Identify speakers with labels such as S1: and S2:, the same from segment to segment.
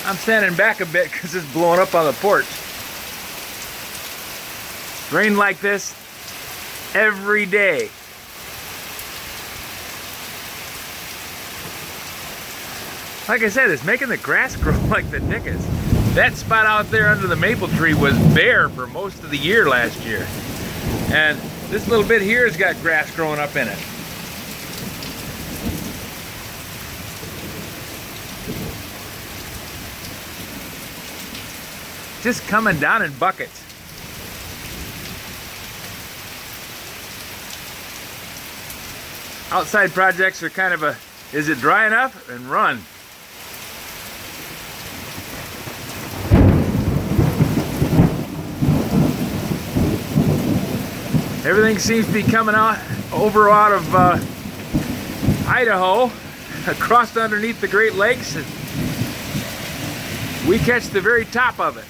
S1: I'm standing back a bit because it's blowing up on the porch. Rain like this every day. Like I said, it's making the grass grow like the dickens. That spot out there under the maple tree was bare for most of the year last year. And this little bit here has got grass growing up in it. Just coming down in buckets. Outside projects are kind of a, is it dry enough? And run. Everything seems to be coming out of Idaho, across underneath the Great Lakes, and we catch the very top of it.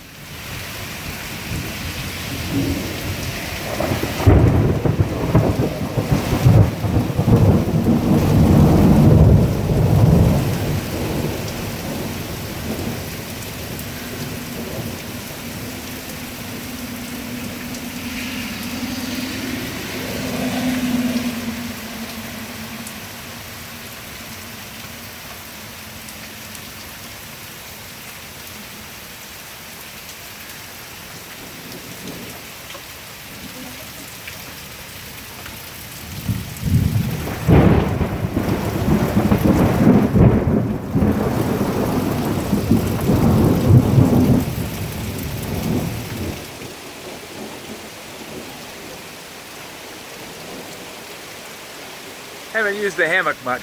S1: Haven't used the hammock much.